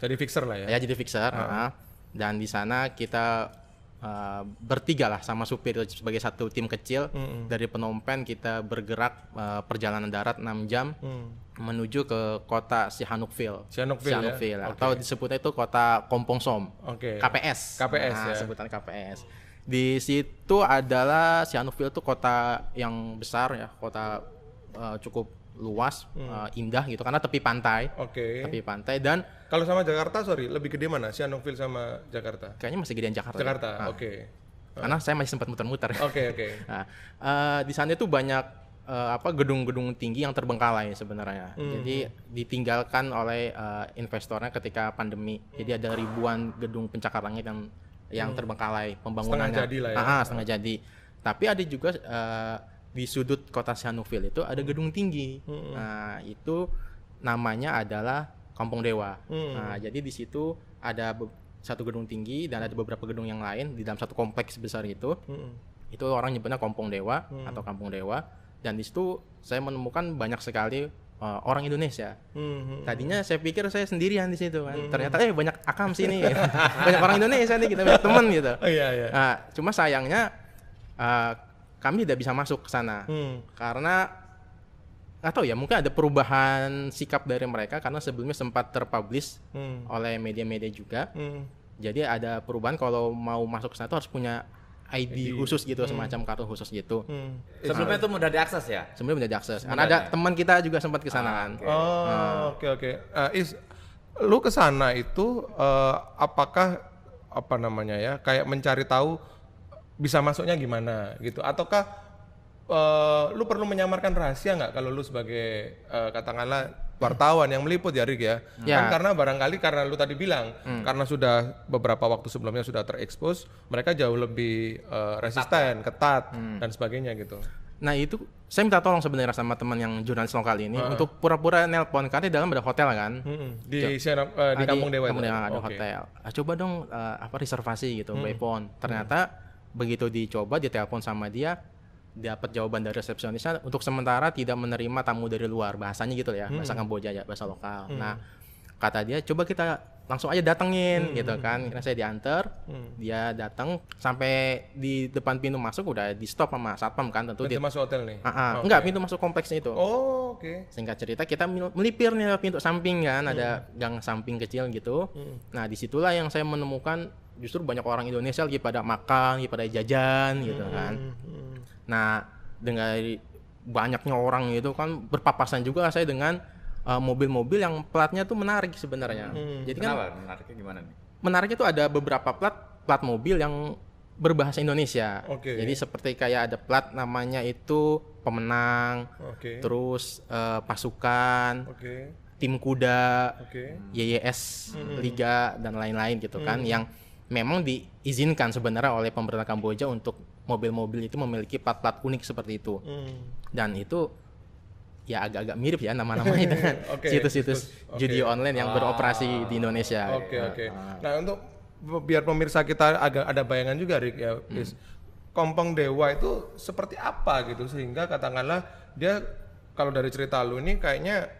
Jadi fixer lah ya. Ya jadi fixer. Dan di sana kita bertiga lah sama supir itu sebagai satu tim kecil. Dari Phnom Penh kita bergerak perjalanan darat 6 jam menuju ke kota Sihanoukville. Sihanoukville ya? Atau disebutnya itu kota Kompong Som. KPS. KPS ya. Sebutan KPS. Di situ adalah Sihanoukville itu kota yang besar ya, kota cukup luas, indah gitu karena tepi pantai. Tepi pantai. Dan kalau sama Jakarta, lebih gede mana? Sihanoukville sama Jakarta? kayaknya masih gedean Jakarta. Jakarta, Karena saya masih sempat muter-muter. Oke. Nah, di sana itu banyak gedung-gedung tinggi yang terbengkalai sebenarnya. Jadi ditinggalkan oleh investornya ketika pandemi. Jadi ada ribuan gedung pencakar langit yang terbengkalai pembangunannya. Setengah jadi lah ya. Setengah jadi. Tapi ada juga di sudut kota Sihanoukville itu ada gedung tinggi. Nah, itu namanya adalah Kampung Dewa. Nah, jadi di situ ada satu gedung tinggi dan ada beberapa gedung yang lain di dalam satu kompleks besar itu. Itu orang nyebutnya Kampung Dewa atau Kampung Dewa. Dan di situ saya menemukan banyak sekali orang Indonesia. Tadinya saya pikir saya sendirian di situ kan. Ternyata banyak akam sini. Banyak orang Indonesia nih, kita banyak teman gitu. Iya. Nah, cuma sayangnya kami tidak bisa masuk ke sana karena nggak tahu ya, mungkin ada perubahan sikap dari mereka karena sebelumnya sempat terpublish oleh media-media juga. Jadi ada perubahan kalau mau masuk ke sana tuh harus punya ID khusus gitu, semacam kartu khusus gitu. Sebelumnya itu mudah diakses ya? Sebelumnya mudah diakses. Karena ada teman kita juga sempat ke sana kan. Oke. Lu ke sana itu apakah kayak mencari tahu bisa masuknya gimana gitu, ataukah lu perlu menyamarkan rahasia nggak kalau lu sebagai katakanlah wartawan yang meliput ya Rick ya? Kan karena barangkali karena lu tadi bilang karena sudah beberapa waktu sebelumnya sudah terekspos, mereka jauh lebih resisten, ketat dan sebagainya gitu. Nah itu saya minta tolong sebenarnya sama teman yang jurnalis lokal ini untuk pura-pura nelpon karena di dalam ada hotel kan. Di Kampung Dewa itu ada hotel. Coba dong reservasi gitu by phone. Ternyata begitu dicoba ditelepon sama dia, dapat jawaban dari resepsionisnya untuk sementara tidak menerima tamu dari luar, bahasanya gitu ya, bahasa Kamboja ya, bahasa lokal. Nah, kata dia coba kita langsung aja datengin gitu kan. Karena saya diantar, dia datang sampai di depan pintu masuk udah di stop sama satpam kan, tentu pintu masuk hotel nih. Enggak, pintu masuk kompleksnya itu. Singkat cerita kita melipir nih pintu samping kan, ada gang samping kecil gitu. Nah, disitulah yang saya menemukan justru banyak orang Indonesia lagi pada makan, lagi pada jajan gitu kan. Nah, dengan banyaknya orang itu kan berpapasan juga saya dengan mobil-mobil yang platnya tuh menarik sebenarnya. Jadi kenapa? Menariknya gimana nih? Menariknya tuh ada beberapa plat mobil yang berbahasa Indonesia. Jadi seperti kayak ada plat namanya itu Pemenang, terus Pasukan, Tim Kuda, YYS Liga dan lain-lain gitu kan, yang memang diizinkan sebenarnya oleh pemerintah Kamboja untuk mobil-mobil itu memiliki plat-plat unik seperti itu. Dan itu ya agak-agak mirip ya nama-namanya dengan situs-situs judi online yang beroperasi di Indonesia. Nah, untuk biar pemirsa kita agak ada bayangan juga Rick ya, Kampung Dewa itu seperti apa gitu sehingga katakanlah dia kalau dari cerita lu ini kayaknya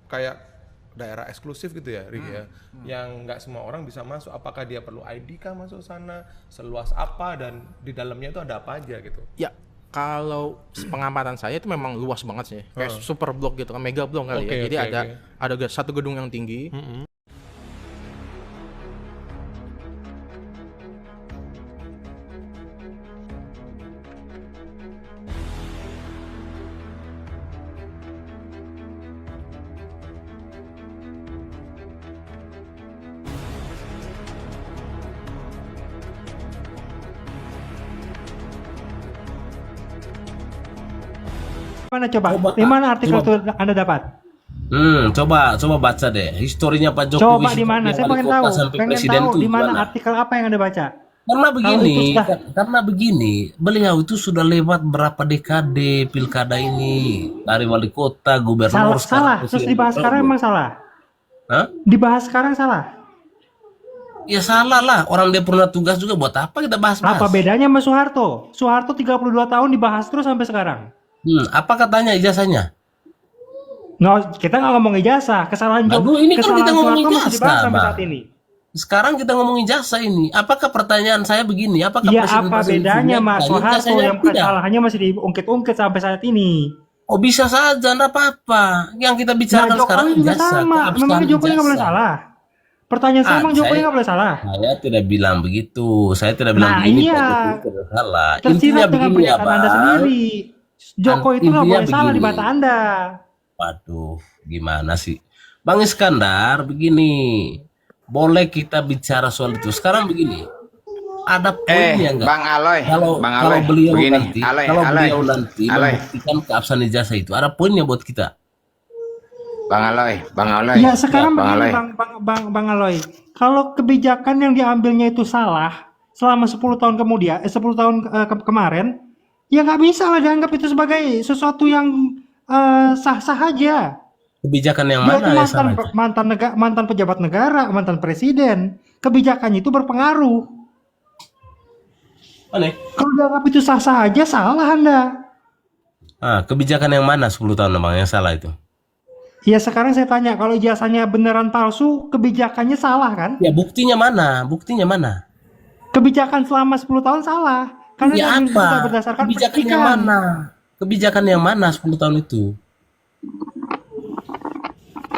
kayak daerah eksklusif gitu ya Rick ya, yang nggak semua orang bisa masuk. Apakah dia perlu ID kah masuk sana, seluas apa, dan di dalamnya itu ada apa aja gitu? Ya kalau pengamatan saya itu memang luas banget sih, kayak super blok gitu kan, mega blok kali ya. Jadi ada satu gedung yang tinggi. Mana coba? Di mana artikel itu Anda dapat? Coba baca deh historinya Pak Jokowi. Coba di mana? Saya pengen tahu. Pengen tahu di mana artikel apa yang Anda baca? Karena begini, beliau itu sudah lewat berapa dekade pilkada ini, dari wali kota, gubernur. Salah. Terus dibahas sekarang emang salah? Dibahas sekarang salah? Ya salah lah, orang dia pernah tugas juga, buat apa kita bahas? Apa bedanya sama Soeharto? Soeharto 32 tahun dibahas terus sampai sekarang. Apa katanya ijazahnya? Kita nggak ngomong ijazah, kesalahan Aduh, ini kan kita ngomong Soeharto masih ijazah, dibahas sampai Bang. saat ini. Sekarang kita ngomongin jasa ini. Apakah pertanyaan saya begini? Apakah Ya presiden apa bedanya Mas Soeharto yang tidak? kesalahannya masih diungkit-ungkit sampai saat ini? Oh bisa saja, enggak apa-apa. Yang kita bicarakan sekarang Jokowi juga jasa. sama. Memang Jokowi nggak boleh salah. Pertanyaan saya emang Jokowi nggak boleh salah. Saya tidak bilang begitu. Saya tidak bilang begini. Iya. Pak Jokowi tidak salah. Intinya Tersirat dengan begini ya, pernyataan Anda Bang. sendiri. Jokowi itu nggak Intinya boleh salah di begini. mata Anda. Waduh, gimana sih? Bang Iskandar, begini. Boleh kita bicara soal itu. Sekarang begini. Ada poinnya enggak? Bang Aloy, Kalau beliau begini, nanti, Aloy, beliau nanti Aloy. membuktikan keabsahan ijazah itu, ada poinnya buat kita. Bang Aloy. Ya sekarang Bang begini Aloy. Bang Aloy. Kalau kebijakan yang diambilnya itu salah selama 10 tahun kemudian, 10 tahun kemarin, ya nggak bisa lah dianggap itu sebagai sesuatu yang sah-sah aja. Kebijakan yang Dia mana itu ya mantan pejabat negara, mantan presiden. Kebijakannya itu berpengaruh. Aneh. Kalau dianggap itu sah-sah aja, salah Anda. Kebijakan yang mana 10 tahun Bang yang salah itu? Ya sekarang saya tanya, kalau ijazahnya beneran palsu, kebijakannya salah kan? Ya buktinya mana? Buktinya mana? Kebijakan selama 10 tahun salah. Karena Ya diambil apa? juga berdasarkan Kebijakan yang petikan. mana? Kebijakan yang mana 10 tahun itu?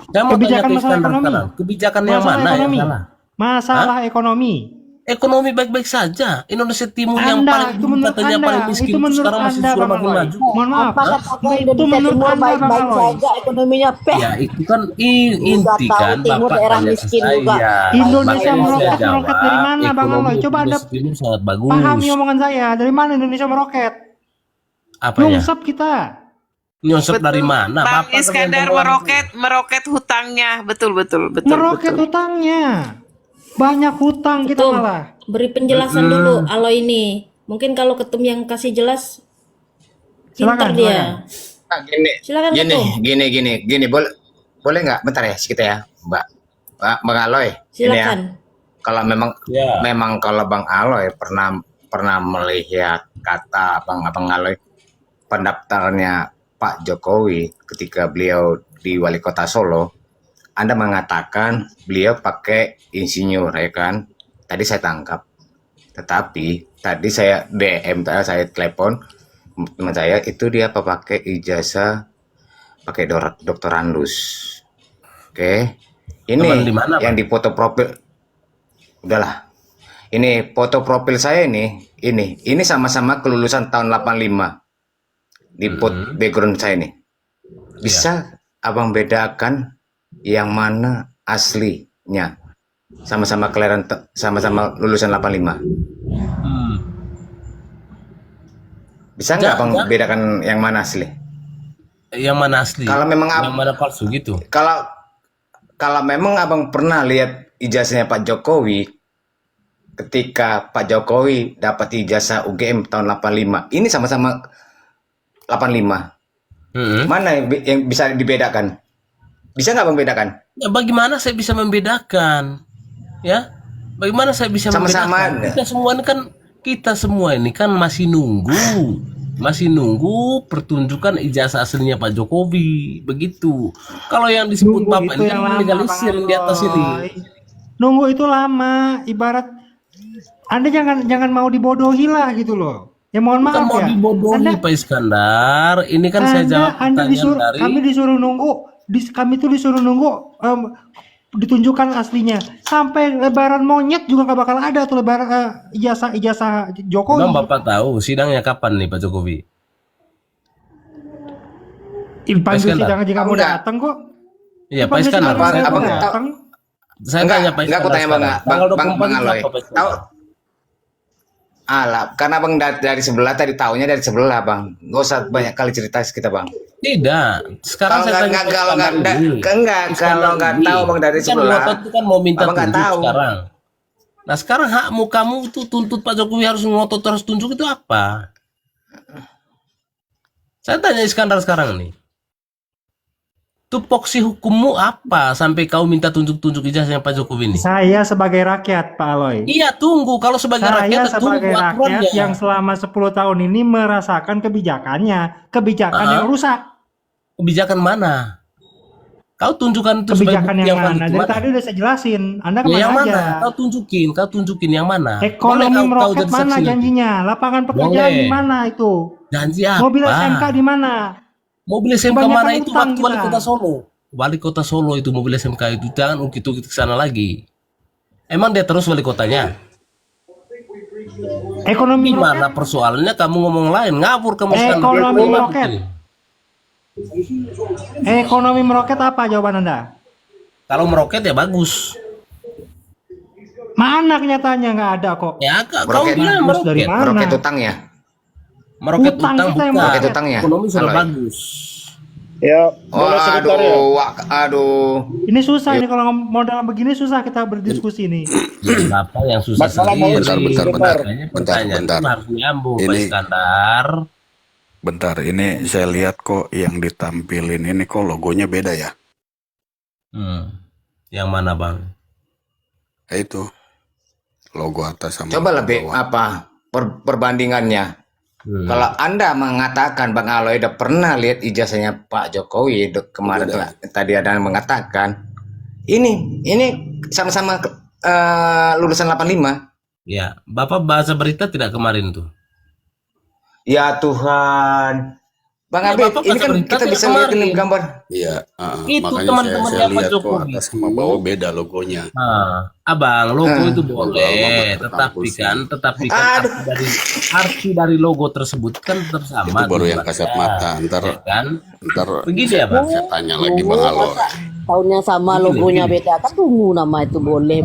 Saya mau Kebijakan tanya ke masalah Iskandar ekonomi. sekarang. Kebijakan yang Masalah mana ekonomi. yang salah? Masalah ekonomi. Ekonomi baik-baik saja. Indonesia Timur yang Anda, paling itu menurut katanya Anda, paling miskin itu menurut sekarang masih Anda, sudah Bang makin Aloy. maju. Mohon maaf. Apa katakan Itu Indonesia menurut Timur Anda, Bang baik-baik Aloy. saja, ekonominya Ya itu kan inti tahu kan Timur Bapak daerah tanya ke miskin saya. juga. Indonesia Makanya meroket saya jawab, dari mana, Bang ekonomi Aloy? Coba Anda Indonesia Timur sangat bagus. pahami omongan saya. Dari mana Indonesia meroket? Apanya? Nyungsep kita. Nyonsep dari mana? Bang Bapak Iskandar meroket hutangnya, betul. Meroket hutangnya. Banyak hutang kita Ketum, malah. beri penjelasan dulu Aloy ini. Mungkin kalau Ketum yang kasih jelas, pintar Silakan, dia. Silakan Ketum. Gini, boleh nggak? Bentar ya, kita ya, Bang Aloy. Ini ya. Silakan. Kalau memang kalau Bang Aloy pernah melihat kata Bang Aloy pendaftarnya Pak Jokowi ketika beliau di Wali Kota Solo, Anda mengatakan beliau pakai insinyur, ya kan? Tadi saya tangkap. Tetapi tadi saya DM, saya telepon teman saya, itu dia pakai ijazah, pakai doktorandus. Oke. Ini dimana, yang di foto profil. Udahlah. Ini foto profil saya ini sama-sama kelulusan tahun 85. Di background saya ini. Bisa Abang bedakan yang mana aslinya? Sama-sama kelahiran, sama-sama lulusan 85. Bisa nggak Bang bedakan yang mana asli? Yang mana asli? Kalau memang yang mana palsu gitu? Kalau memang Abang pernah lihat ijazahnya Pak Jokowi, ketika Pak Jokowi dapat ijazah UGM tahun 85, ini sama-sama 85. Mana yang bisa dibedakan? Bisa nggak Bang bedakan? Ya bagaimana saya bisa membedakan? Ya, bagaimana saya bisa Sama-sama. membedakan? Kita semua ini kan masih nunggu pertunjukan ijazah aslinya Pak Jokowi, begitu. Kalau yang disebut Nunggu Bapak itu ini kan yang lama, legalisir Bang di atas Aloy. ini. Nunggu itu lama, ibarat Anda jangan mau dibodohi lah gitu loh. Ya mohon maaf Bukan mau ya. dibodohi Pak Iskandar. Ini kan saya jawab pertanyaan dari Kami disuruh nunggu, kami tuh disuruh nunggu ditunjukkan aslinya. Sampai lebaran monyet juga nggak bakal ada tuh lebaran ijazah Jokowi. Memang Bapak tahu sidangnya kapan nih Pak Jokowi? Panggil sidang aja kamu Enggak. datang kok. Iya Pak Iskandar. Abang Saya tanya Pak enggak, aku Iskandar tanya sekarang. Tanggal 24 Bang itu Aloy. apa, Pak Iskandar? Tahu? Alah, karena Bang dari sebelah tadi taunya dari sebelah, Bang. Nggak usah banyak kali cerita kita, Bang. Tidak. Sekarang Kalau saya tanya nggak- Pak kalau Iskandar nggak- ini. enggak, Iskandar kalau nggak ini. tahu Bang dari Kan sebelah, ngotot itu kan mau minta Abang nggak tunjuk tahu. sekarang. Nah sekarang hakmu kamu tuh tuntut Pak Jokowi harus ngotot terus tunjuk itu apa? Saya tanya Iskandar sekarang nih. Tupoksi hukummu apa sampai kau minta tunjuk-tunjuk ijazahnya Pak Jokowi ini? Saya sebagai rakyat, Pak Aloy. Iya tunggu, kalau sebagai Saya rakyat sebagai tunggu rakyat aturannya. yang selama 10 tahun ini merasakan kebijakan yang rusak. Kebijakan mana? Kau tunjukkan itu sebagai Kebijakan bukti yang valid mana? Dari gimana? tadi udah saya jelasin. Anda Ya, kemana yang aja? mana? Kau tunjukin yang mana? Ekonomi Boleh kau meroket jadi mana saksi nanti? janjinya? Lapangan pekerjaan Boleh. di mana itu? Janji apa? Mobil SMK di mana? Mobil SMK Kebanyakan mana itu utang waktu wali kita. kota Solo. Wali kota Solo itu mobil SMK itu, jangan ukit-ukit ke sana lagi. Emang dia terus wali kotanya? Ekonomi meroket. Gimana persoalannya kamu ngomong lain? Ngabur kamu sekarang. Ekonomi Gimana meroket. begini? Ekonomi meroket apa jawaban Anda? Kalau meroket ya bagus. Mana kenyataannya nggak ada kok. Ya kau Meroket. bilang Bagus dari meroket. mana? Meroket utangnya. Meroket Utang utang kita yang bukan. meroket utangnya. Ekonomi sudah Halo. bagus. Ya, Oh, boleh sebentar ya. aduh. Ini susah ini kalau modal begini susah kita berdiskusi nih. Apa yang susah Masalah mau sendiri? bentar. Makanya Bentar, pertanyaan bentar. itu harus nyambung, Pak Ini- Iskandar. Bentar, ini saya lihat kok yang ditampilin ini kok logonya beda ya. Yang mana bang? Itu logo atas sama Coba logo lebih bawah. apa perbandingannya. Kalau Anda mengatakan Bang Aloy udah pernah lihat ijazahnya Pak Jokowi kemarin tadi ada yang mengatakan ini sama-sama lulusan 85. Ya, Bapak bahasa berita tidak kemarin tuh? Ya Tuhan. Bang Ya, Abid, Bapak ini baca kan berita kita tidak bisa lihat ini kemarin. gambar. Iya, Itu makanya teman-teman saya yang Pak lihat kok Jokowi atas sama itu. bawah beda logonya. Abang, logo itu Kalau boleh, Mama tetapi tertampil kan Aduh. arti dari logo tersebut kan tetap sama. Itu baru yang tujuannya. kasat mata. Ntar Ya kan? begini ya, Bang? saya tanya lagi Bang Aloy. Tahunnya sama, logonya beda. Kan tunggu nama itu boleh.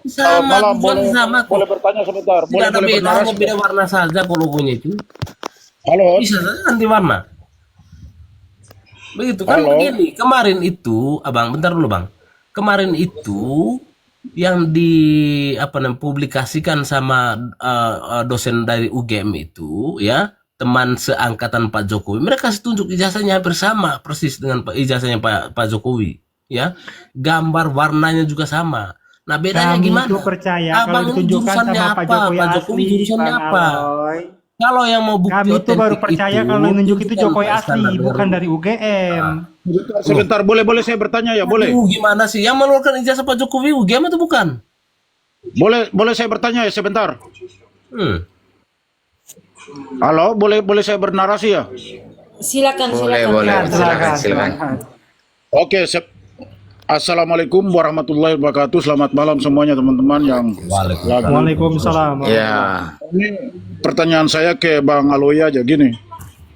Sama, malam tujuan boleh sama kok. boleh bertanya sebentar. Tidak Boleh ada boleh beda, hanya bernarasi. beda warna saja kok logonya itu. Halo. Bisa saja ganti warna. Begitu kan. Halo. Begini, kemarin itu, abang, bentar dulu bang. Kemarin itu yang publikasikan sama dosen dari UGM itu, ya, teman seangkatan Pak Jokowi, mereka kasih tunjuk ijazahnya hampir sama persis dengan ijazahnya Pak Jokowi, ya, gambar warnanya juga sama. Nah bedanya Kami gimana? itu percaya kalau Abang ini ditunjukkan jurusannya sama Pak apa? Jokowi Pak Jokowi asli, jurusannya Bang apa? Aloy. Kalau yang mau bukti Kami itu baru otentik percaya itu, kalau yang nunjuk itu tunjukkan Jokowi Pak asli, Iskandar bukan Darul. dari UGM. Sebentar, boleh saya bertanya ya, boleh. Gimana sih yang mengeluarkan ijazah Pak Jokowi UGM itu bukan? Boleh saya bertanya ya sebentar. Hmm. Halo, boleh saya bernarasi ya? Silakan. Boleh. Silakan. Oke, Assalamualaikum warahmatullahi wabarakatuh. Selamat malam semuanya teman-teman yang lagi. Waalaikumsalam. Ya. Ini pertanyaan saya ke Bang Aloy aja gini.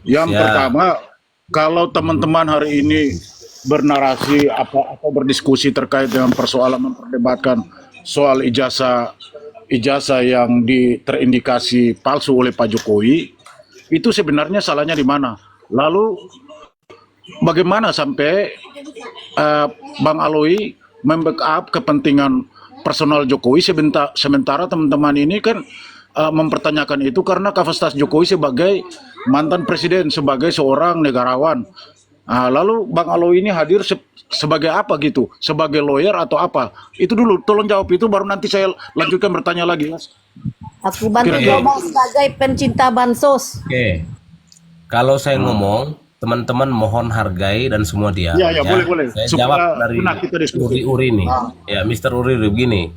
Yang Ya. pertama, kalau teman-teman hari ini bernarasi atau berdiskusi terkait dengan persoalan memperdebatkan soal ijazah yang terindikasi palsu oleh Pak Jokowi, itu sebenarnya salahnya di mana? Lalu bagaimana sampai Bang Aloy membackup kepentingan personal Jokowi sementara teman-teman ini kan mempertanyakan itu karena kapasitas Jokowi sebagai mantan presiden, sebagai seorang negarawan. Lalu Bang Aloy ini hadir sebagai apa gitu? Sebagai lawyer atau apa? Itu dulu, tolong jawab itu baru nanti saya lanjutkan bertanya lagi, Mas. Aku bantu Kira-kira. jawab sebagai pencinta bansos. Oke. Kalau saya ngomong, teman-teman mohon hargai dan semua dia. Ya, boleh. Saya Supaya jawab dari enak kita diskusi. Uri nih. Ya, Mr. Uri begini.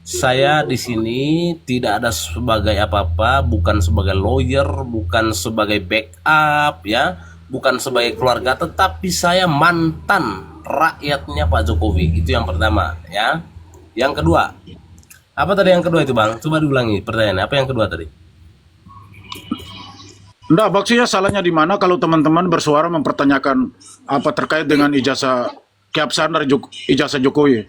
Saya di sini tidak ada sebagai apa-apa, bukan sebagai lawyer, bukan sebagai backup, ya, bukan sebagai keluarga, tetapi saya mantan rakyatnya Pak Jokowi. Itu yang pertama, ya. Yang kedua, apa tadi yang kedua itu, Bang? Coba diulangi pertanyaannya. Apa yang kedua tadi? Enggak, maksudnya salahnya di mana kalau teman-teman bersuara mempertanyakan apa terkait dengan ijazah keabsahan dari ijazah Jokowi?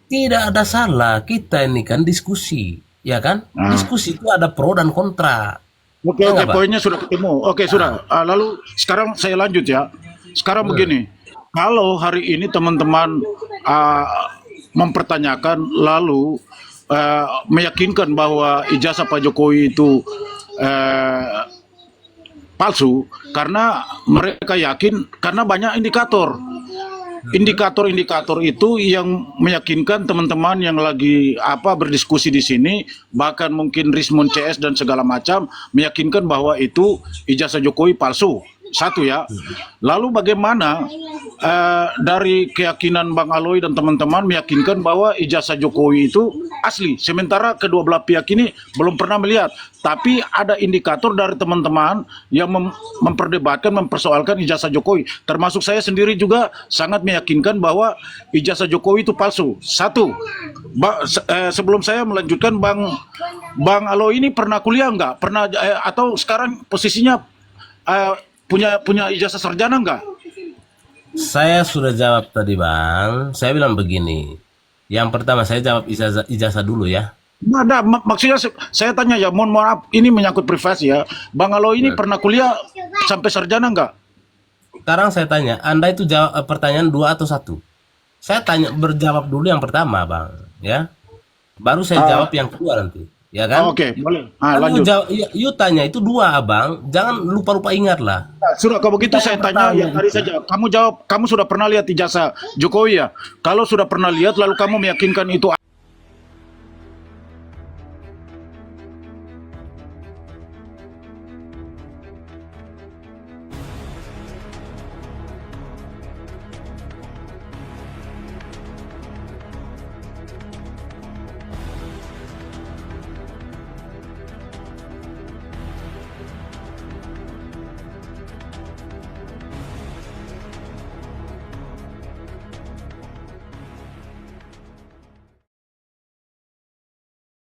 Tidak ada salah, kita ini kan diskusi, ya kan? Diskusi itu ada pro dan kontra. Oke, Enggak, Pak? poinnya sudah ketemu. Oke, sudah. Lalu sekarang saya lanjut ya. Sekarang begini, kalau hari ini teman-teman mempertanyakan lalu meyakinkan bahwa ijazah Pak Jokowi itu palsu karena mereka yakin karena banyak indikator. Indikator-indikator itu yang meyakinkan teman-teman yang lagi berdiskusi di sini, bahkan mungkin Rismon CS dan segala macam meyakinkan bahwa itu ijazah Jokowi palsu. Satu ya. Lalu bagaimana dari keyakinan Bang Aloy dan teman-teman meyakinkan bahwa ijazah Jokowi itu asli, sementara kedua belah pihak ini belum pernah melihat. Tapi ada indikator dari teman-teman yang memperdebatkan, mempersoalkan ijazah Jokowi. Termasuk saya sendiri juga sangat meyakinkan bahwa ijazah Jokowi itu palsu. Satu, sebelum saya melanjutkan, Bang Aloy ini pernah kuliah nggak? Pernah atau sekarang posisinya punya ijazah sarjana nggak? Saya sudah jawab tadi Bang. Saya bilang begini. Yang pertama saya jawab ijazah dulu ya. Nah, maksudnya saya tanya ya, mohon maaf, ini menyangkut privasi ya. Bang Aloy ini pernah kuliah sampai sarjana nggak? Sekarang saya tanya, Anda itu jawab pertanyaan 2 atau 1? Saya tanya berjawab dulu yang pertama Bang, ya. Baru saya jawab yang kedua nanti, ya kan? Oke, boleh. Lanjut. You tanya itu 2 Abang, jangan lupa-lupa ingat lah. Sudah, kalau begitu saya tanya yang tadi saja. Kamu jawab, kamu sudah pernah lihat ijazah Jokowi ya? Kalau sudah pernah lihat, lalu kamu meyakinkan itu